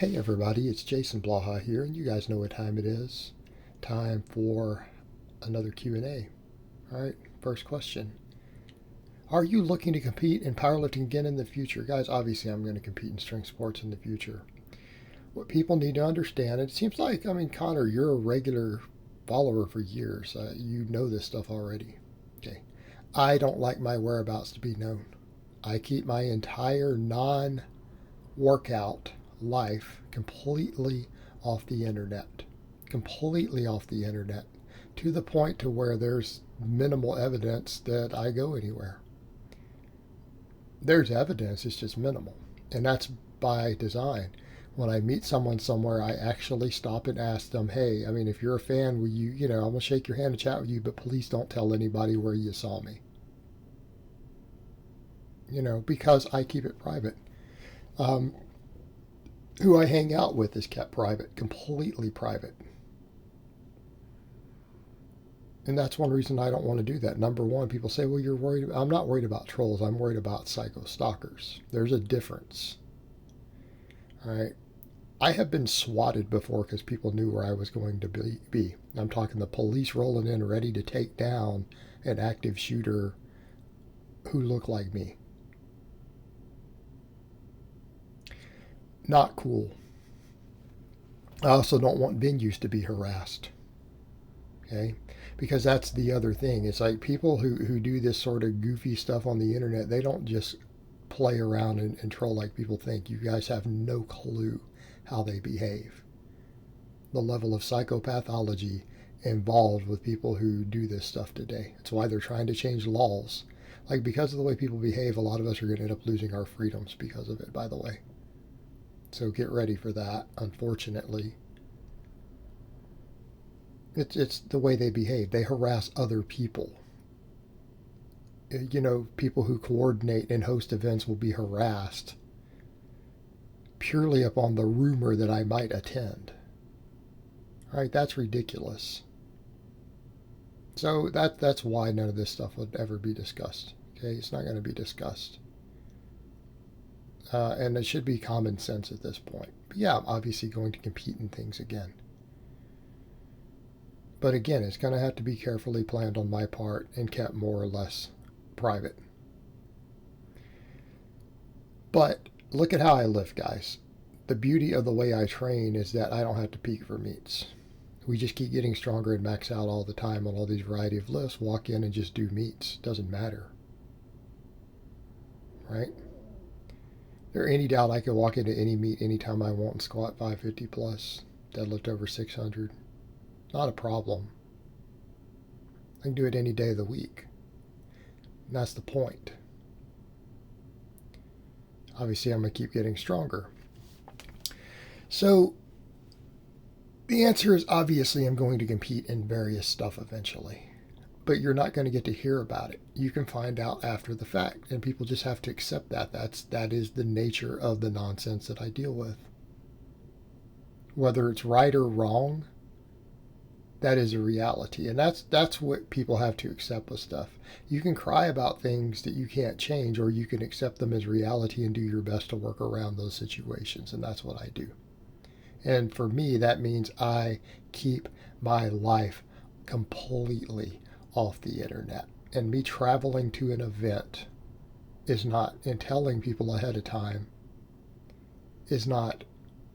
Hey everybody, it's Jason Blaha here, and you guys know what time it is. Time for another Q&A. All right, first question. Are you looking to compete in powerlifting again in the future? Guys, obviously I'm going to compete in strength sports in the future. What people need to understand, it seems like, Connor, you're a regular follower for years. You know this stuff already. Okay. I don't like my whereabouts to be known. I keep my entire non workout life completely off the internet. Completely off the internet. To the point to where there's minimal evidence that I go anywhere. There's evidence, it's just minimal. And that's by design. When I meet someone somewhere, I actually stop and ask them, hey, if you're a fan, will I'm going to shake your hand and chat with you, but please don't tell anybody where you saw me. Because I keep it private. Who I hang out with is kept private, completely private. And that's one reason I don't want to do that. Number one, people say, well, you're worried. I'm not worried about trolls. I'm worried about psycho stalkers. There's a difference. All right. I have been swatted before because people knew where I was going to be. I'm talking the police rolling in ready to take down an active shooter who looked like me. Not cool. I also don't want venues to be harassed. Okay? Because that's the other thing. It's like people who do this sort of goofy stuff on the internet, they don't just play around and troll like people think. You guys have no clue how they behave. The level of psychopathology involved with people who do this stuff today. It's why they're trying to change laws. Like, because of the way people behave, a lot of us are going to end up losing our freedoms because of it, by the way. So get ready for that, unfortunately. It's the way they behave. They harass other people. People who coordinate and host events will be harassed purely upon the rumor that I might attend. All right, that's ridiculous. So that's why none of this stuff would ever be discussed. Okay, it's not going to be discussed. And it should be common sense at this point. But yeah, I'm obviously going to compete in things again. But again, it's going to have to be carefully planned on my part and kept more or less private. But look at how I lift, guys. The beauty of the way I train is that I don't have to peak for meets. We just keep getting stronger and max out all the time on all these variety of lifts. Walk in and just do meets. Doesn't matter. Right? There any doubt I could walk into any meet anytime I want and squat 550 plus, deadlift over 600. Not a problem. I can do it any day of the week. And that's the point. Obviously, I'm going to keep getting stronger. So, the answer is obviously I'm going to compete in various stuff eventually. But you're not going to get to hear about it. You can find out after the fact. And people just have to accept that. That is the nature of the nonsense that I deal with. Whether it's right or wrong, that is a reality. And that's what people have to accept with stuff. You can cry about things that you can't change, or you can accept them as reality and do your best to work around those situations. And that's what I do. And for me, that means I keep my life completely off the internet. And me traveling to an event is not, and telling people ahead of time is not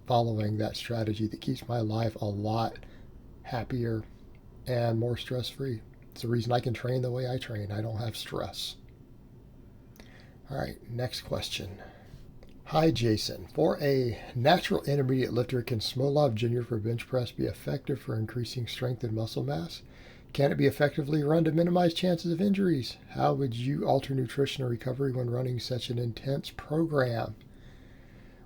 following that strategy that keeps my life a lot happier and more stress-free. It's the reason I can train the way I train. I don't have stress. All right, next question. Hi, Jason. For a natural intermediate lifter, can Smolov Jr. for bench press be effective for increasing strength and muscle mass? Can it be effectively run to minimize chances of injuries? How would you alter nutrition or recovery when running such an intense program?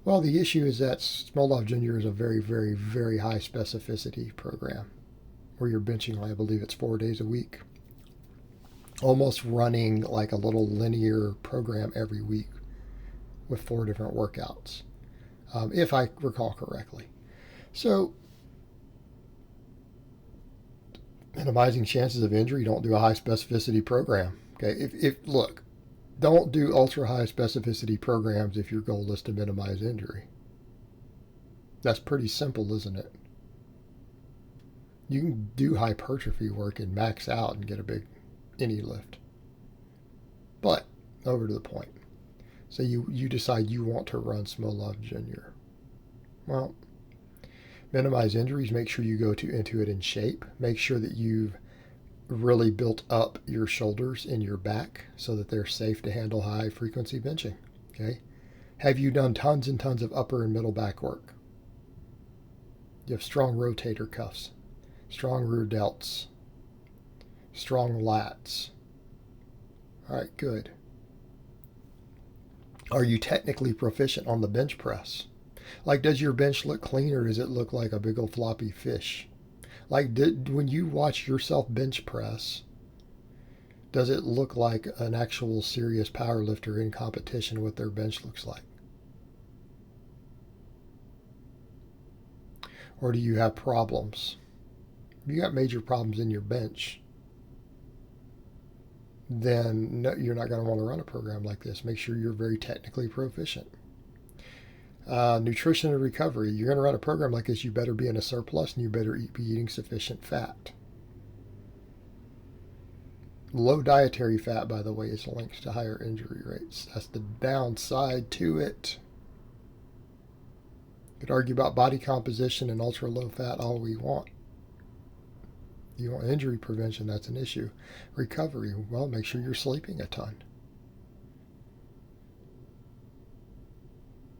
Well, the issue is that Smolov Jr. is a very, very, very high specificity program where you're benching, I believe it's 4 days a week. Almost running like a little linear program every week with 4 different workouts, if I recall correctly. So, minimizing chances of injury, don't do a high specificity program. Okay, look, don't do ultra high specificity programs if your goal is to minimize injury. That's pretty simple, isn't it? You can do hypertrophy work and max out and get a big any lift. But over to the point. So you decide you want to run Smolov Jr. Well, minimize injuries. Make sure you go into it in shape. Make sure that you've really built up your shoulders and your back so that they're safe to handle high frequency benching. Okay. Have you done tons and tons of upper and middle back work? You have strong rotator cuffs, strong rear delts, strong lats. All right, good. Are you technically proficient on the bench press? Like, does your bench look clean or does it look like a big old floppy fish? Like, when you watch yourself bench press, does it look like an actual serious power lifter in competition what their bench looks like? Or do you have problems? If you got major problems in your bench, then no, you're not going to want to run a program like this. Make sure you're very technically proficient. Nutrition and recovery. You're going to run a program like this, you better be in a surplus and you better be eating sufficient fat. Low dietary fat, by the way, is linked to higher injury rates. That's the downside to it. You could argue about body composition and ultra low fat all we want. You want injury prevention, that's an issue. Recovery, well, make sure you're sleeping a ton.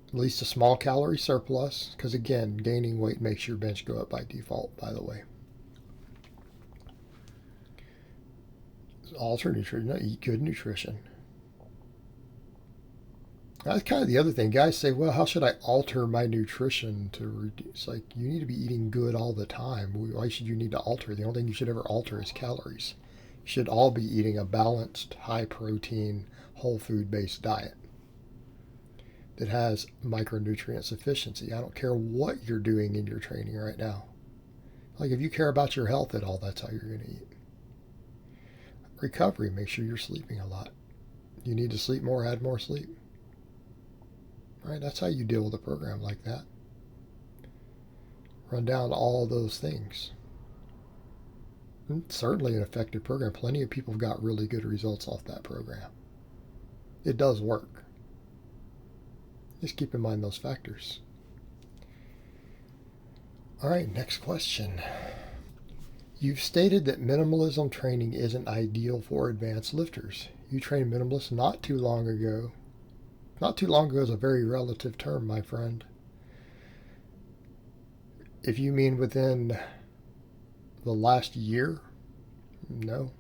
At least a small calorie surplus, because again, gaining weight makes your bench go up by default, by the way. Alter nutrition, eat good nutrition. That's kind of the other thing. Guys say, well, how should I alter my nutrition to reduce? Like, you need to be eating good all the time. Why should you need to alter? The only thing you should ever alter is calories. You should all be eating a balanced, high protein, whole food based diet that has micronutrient sufficiency. I don't care what you're doing in your training right now. Like, if you care about your health at all, that's how you're going to eat. Recovery, make sure you're sleeping a lot. You need to sleep more, add more sleep. Right? That's how you deal with a program like that. Run down all those things. It's certainly an effective program. Plenty of people have got really good results off that program. It does work. Just keep in mind those factors. All right, next question. You've stated that minimalism training isn't ideal for advanced lifters. You trained minimalists not too long ago. Not too long ago is a very relative term, my friend. If you mean within the last year, no.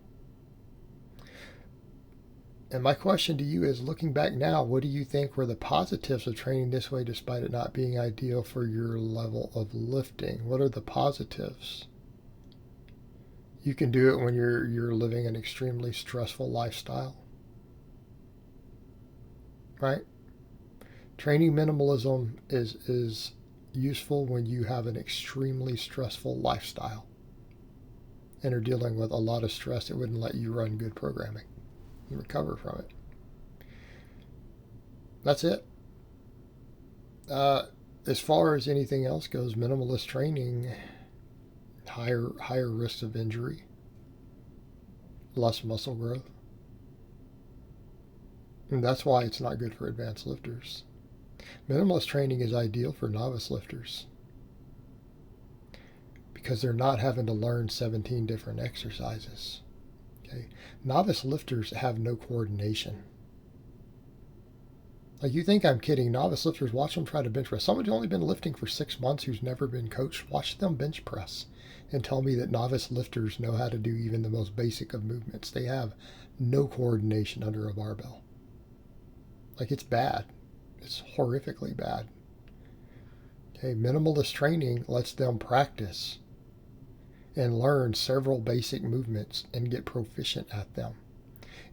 And my question to you is, looking back now, what do you think were the positives of training this way despite it not being ideal for your level of lifting? What are the positives? You can do it when you're living an extremely stressful lifestyle. Right? Training minimalism is useful when you have an extremely stressful lifestyle and are dealing with a lot of stress that wouldn't let you run good programming and recover from it. That's it. As far as anything else goes, minimalist training, higher risks of injury, less muscle growth. And that's why it's not good for advanced lifters. Minimalist training is ideal for novice lifters because they're not having to learn 17 different exercises. Okay? Novice lifters have no coordination. Like, you think I'm kidding. Novice lifters, watch them try to bench press. Someone who's only been lifting for 6 months who's never been coached, watch them bench press and tell me that novice lifters know how to do even the most basic of movements. They have no coordination under a barbell. Like, it's bad. It's horrifically bad. Okay, minimalist training lets them practice and learn several basic movements and get proficient at them.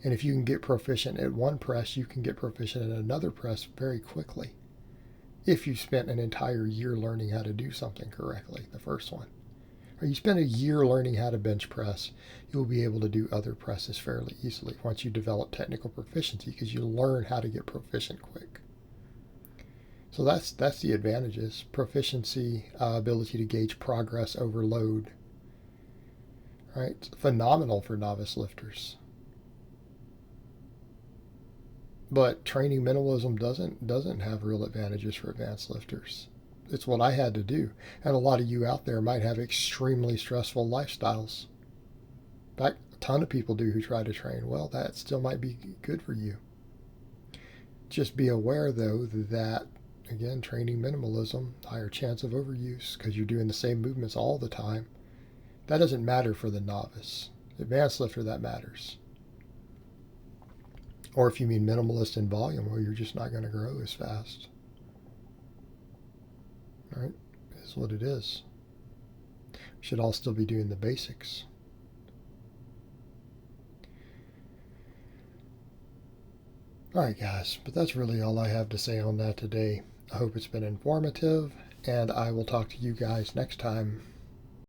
And if you can get proficient at one press, you can get proficient at another press very quickly. If you spent an entire year learning how to do something correctly, the first one. Or you spend a year learning how to bench press, you'll be able to do other presses fairly easily once you develop technical proficiency because you learn how to get proficient quick. So that's the advantages: proficiency, ability to gauge progress over load. Right, it's phenomenal for novice lifters. But training minimalism doesn't have real advantages for advanced lifters. It's what I had to do, and a lot of you out there might have extremely stressful lifestyles. In fact, a ton of people do who try to train. Well, that still might be good for you. Just be aware, though, that again, training minimalism, higher chance of overuse because you're doing the same movements all the time. That doesn't matter for the novice. Advanced lifter, that matters. Or if you mean minimalist in volume, well, you're just not going to grow as fast. All right, is what it is. We should all still be doing the basics. All right, guys, but that's really all I have to say on that today. I hope it's been informative, and I will talk to you guys next time.